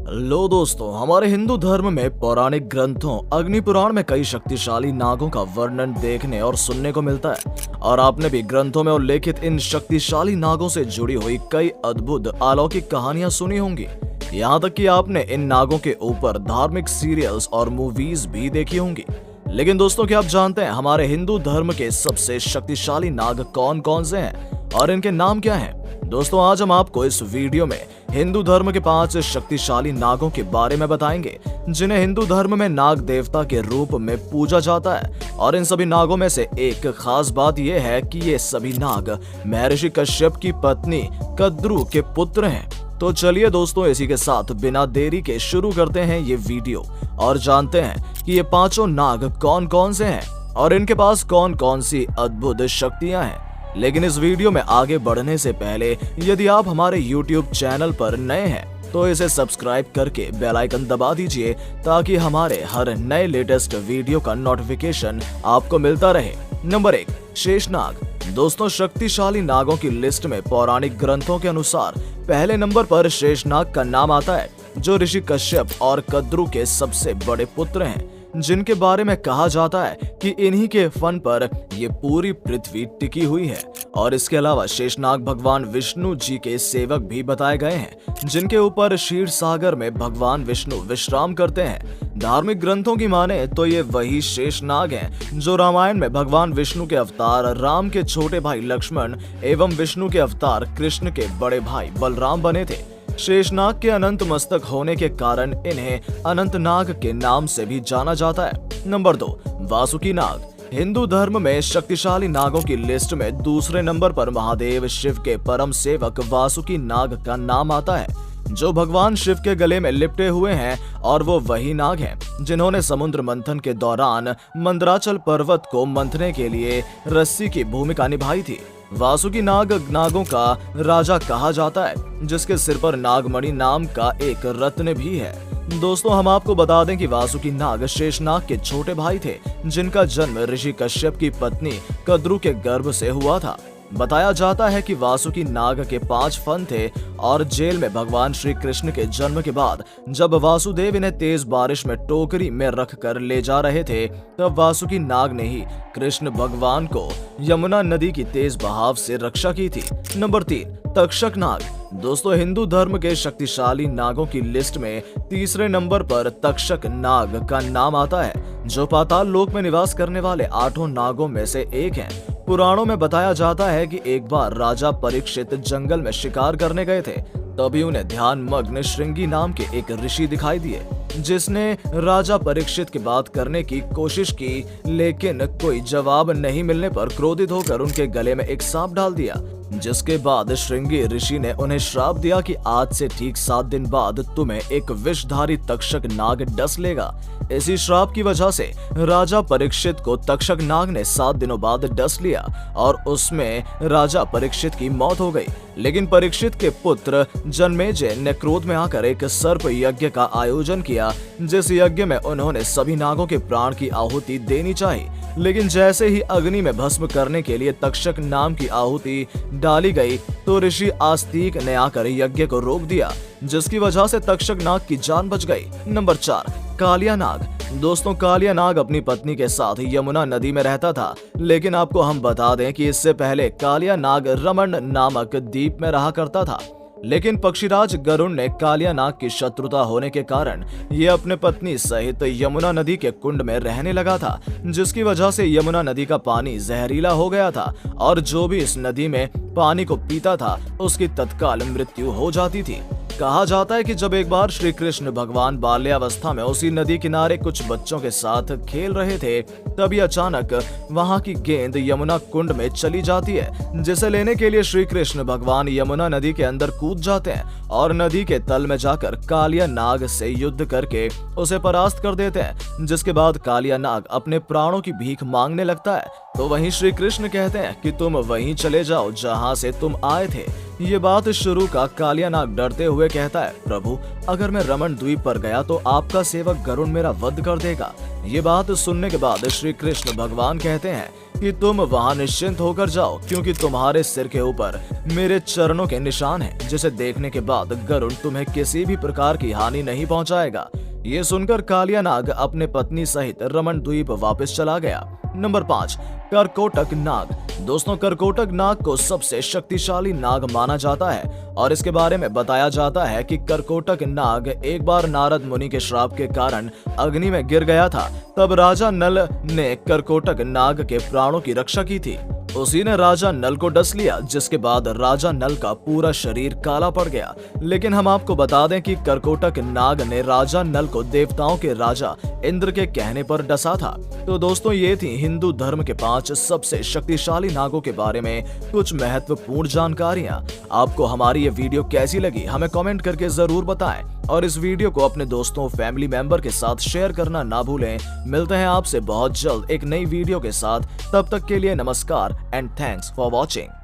लो दोस्तों, हमारे हिंदू धर्म में पौराणिक ग्रंथों अग्नि पुराण में कई शक्तिशाली नागों का वर्णन देखने और सुनने को मिलता है। और आपने भी ग्रंथों में उल्लेखित इन शक्तिशाली नागों से जुड़ी हुई कई अद्भुत अलौकिक कहानियां सुनी होंगी। यहाँ तक कि आपने इन नागों के ऊपर धार्मिक सीरियल्स और मूवीज भी देखी होंगी। लेकिन दोस्तों, क्या आप जानते हैं हमारे हिंदू धर्म के सबसे शक्तिशाली नाग कौन कौन से हैं और इनके नाम क्या हैं? दोस्तों, आज हम आपको इस वीडियो में हिंदू धर्म के 5 शक्तिशाली नागों के बारे में बताएंगे, जिन्हें हिंदू धर्म में नाग देवता के रूप में पूजा जाता है। और इन सभी नागों में से एक खास बात यह है कि ये सभी नाग महर्षि कश्यप की पत्नी कद्रू के पुत्र हैं। तो चलिए दोस्तों, इसी के साथ बिना देरी के शुरू करते हैं ये वीडियो और जानते हैं कि ये पांचों नाग कौन कौन से हैं और इनके पास कौन कौन सी अद्भुत शक्तियां हैं। लेकिन इस वीडियो में आगे बढ़ने से पहले यदि आप हमारे YouTube चैनल पर नए हैं तो इसे सब्सक्राइब करके बेल आइकन दबा दीजिए, ताकि हमारे हर नए लेटेस्ट वीडियो का नोटिफिकेशन आपको मिलता रहे। नंबर 1, शेषनाग। दोस्तों, शक्तिशाली नागों की लिस्ट में पौराणिक ग्रंथों के अनुसार पहले नंबर पर शेषनाग का नाम आता है, जो ऋषि कश्यप और कद्रू के सबसे बड़े पुत्र हैं, जिनके बारे में कहा जाता है कि इन्हीं के फन पर ये पूरी पृथ्वी टिकी हुई है। और इसके अलावा शेषनाग भगवान विष्णु जी के सेवक भी बताए गए हैं, जिनके ऊपर क्षीर सागर में भगवान विष्णु विश्राम करते हैं। धार्मिक ग्रंथों की माने तो ये वही शेषनाग हैं जो रामायण में भगवान विष्णु के अवतार राम के छोटे भाई लक्ष्मण एवं विष्णु के अवतार कृष्ण के बड़े भाई बलराम बने थे। शेषनाग के अनंत मस्तक होने के कारण इन्हें अनंत नाग के नाम से भी जाना जाता है। नंबर 2, वासुकी नाग। हिंदू धर्म में शक्तिशाली नागों की लिस्ट में दूसरे नंबर पर महादेव शिव के परम सेवक वासुकी नाग का नाम आता है, जो भगवान शिव के गले में लिपटे हुए हैं। और वो वही नाग हैं जिन्होंने समुद्र मंथन के दौरान मंदराचल पर्वत को मंथने के लिए रस्सी की भूमिका निभाई थी। वासुकी नाग नागों का राजा कहा जाता है, जिसके सिर पर नागमणि नाम का एक रत्न भी है। दोस्तों, हम आपको बता दें कि वासुकी नाग शेषनाग के छोटे भाई थे, जिनका जन्म ऋषि कश्यप की पत्नी कद्रू के गर्भ से हुआ था। बताया जाता है कि वासुकी नाग के 5 फन थे और जेल में भगवान श्री कृष्ण के जन्म के बाद जब वासुदेव इन्हें तेज बारिश में टोकरी में रख कर ले जा रहे थे, तब वासुकी नाग ने ही कृष्ण भगवान को यमुना नदी की तेज बहाव से रक्षा की थी। नंबर 3, तक्षक नाग। दोस्तों, हिंदू धर्म के शक्तिशाली नागों की लिस्ट में तीसरे नंबर पर तक्षक नाग का नाम आता है, जो पाताल लोक में निवास करने वाले 8 नागों में से एक हैं। पुराणों में बताया जाता है कि एक बार राजा परीक्षित जंगल में शिकार करने गए थे, तभी उन्हें ध्यान मग्न श्रृंगी नाम के एक ऋषि दिखाई दिए, जिसने राजा परीक्षित की बात करने की कोशिश की, लेकिन कोई जवाब नहीं मिलने पर क्रोधित होकर उनके गले में एक सांप डाल दिया। जिसके बाद श्रृंगी ऋषि ने उन्हें श्राप दिया कि आज से ठीक 7 दिन बाद तुम्हें एक विषधारी तक्षक नाग डस लेगा। इसी श्राप की वजह से राजा परीक्षित को तक्षक नाग ने 7 दिनों बाद डस लिया और उसमें राजा परीक्षित की मौत हो गई। लेकिन परीक्षित के पुत्र जन्मेजय ने क्रोध में आकर एक सर्प यज्ञ का आयोजन किया, जिस यज्ञ में उन्होंने सभी नागों के प्राण की आहुति देनी चाहिए। लेकिन जैसे ही अग्नि में भस्म करने के लिए तक्षक नाम की आहुति डाली गई, तो ऋषि आस्तिक ने आकर यज्ञ को रोक दिया, जिसकी वजह से तक्षक नाग की जान बच गई। नंबर 4, कालिया नाग। दोस्तों, कालिया नाग अपनी पत्नी के साथ यमुना नदी में रहता था, लेकिन आपको हम बता दें कि इससे पहले कालिया नाग रमण नामक द्वीप में रहा करता था। लेकिन पक्षीराज गरुड़ ने कालिया नाग की शत्रुता होने के कारण ये अपने पत्नी सहित यमुना नदी के कुंड में रहने लगा था, जिसकी वजह से यमुना नदी का पानी जहरीला हो गया था और जो भी इस नदी में पानी को पीता था, उसकी तत्काल मृत्यु हो जाती थी। कहा जाता है कि जब एक बार श्री कृष्ण भगवान बाल्यावस्था में उसी नदी किनारे कुछ बच्चों के साथ खेल रहे थे, तभी अचानक वहां की गेंद यमुना कुंड में चली जाती है, जिसे लेने के लिए श्री कृष्ण भगवान यमुना नदी के अंदर कूद जाते हैं और नदी के तल में जाकर कालिया नाग से युद्ध करके उसे परास्त कर देते हैं। जिसके बाद कालिया नाग अपने प्राणों की भीख मांगने लगता है, तो वहीं श्री कृष्ण कहते हैं कि तुम वहीं चले जाओ जहां से तुम आए थे। ये बात शुरू का कालिया नाग डरते हुए कहता है, प्रभु, अगर मैं रमण द्वीप पर गया तो आपका सेवक गरुड़ मेरा वध कर देगा। ये बात सुनने के बाद श्री कृष्ण भगवान कहते हैं कि तुम वहां निश्चिंत होकर जाओ, क्योंकि तुम्हारे सिर के ऊपर मेरे चरणों के निशान हैं, जिसे देखने के बाद गरुड़ तुम्हें किसी भी प्रकार की हानि नहीं पहुंचाएगा। ये सुनकर कालिया नाग अपने पत्नी सहित रमन द्वीप वापस चला गया। नंबर 5, करकोटक नाग। दोस्तों, करकोटक नाग को सबसे शक्तिशाली नाग माना जाता है और इसके बारे में बताया जाता है कि करकोटक नाग एक बार नारद मुनि के श्राप के कारण अग्नि में गिर गया था। तब राजा नल ने करकोटक नाग के प्राणों की रक्षा की थी। उसी ने राजा नल को डस लिया, जिसके बाद राजा नल का पूरा शरीर काला पड़ गया। लेकिन हम आपको बता दें कि करकोटक नाग ने राजा नल को देवताओं के राजा इंद्र के कहने पर डसा था। तो दोस्तों, ये थी हिंदू धर्म के 5 सबसे शक्तिशाली नागों के बारे में कुछ महत्वपूर्ण जानकारियां। आपको हमारी ये वीडियो कैसी लगी हमें कमेंट करके जरूर बताएं और इस वीडियो को अपने दोस्तों फैमिली मेंबर के साथ शेयर करना ना भूलें। मिलते हैं आपसे बहुत जल्द एक नई वीडियो के साथ। तब तक के लिए नमस्कार एंड थैंक्स फॉर वॉचिंग।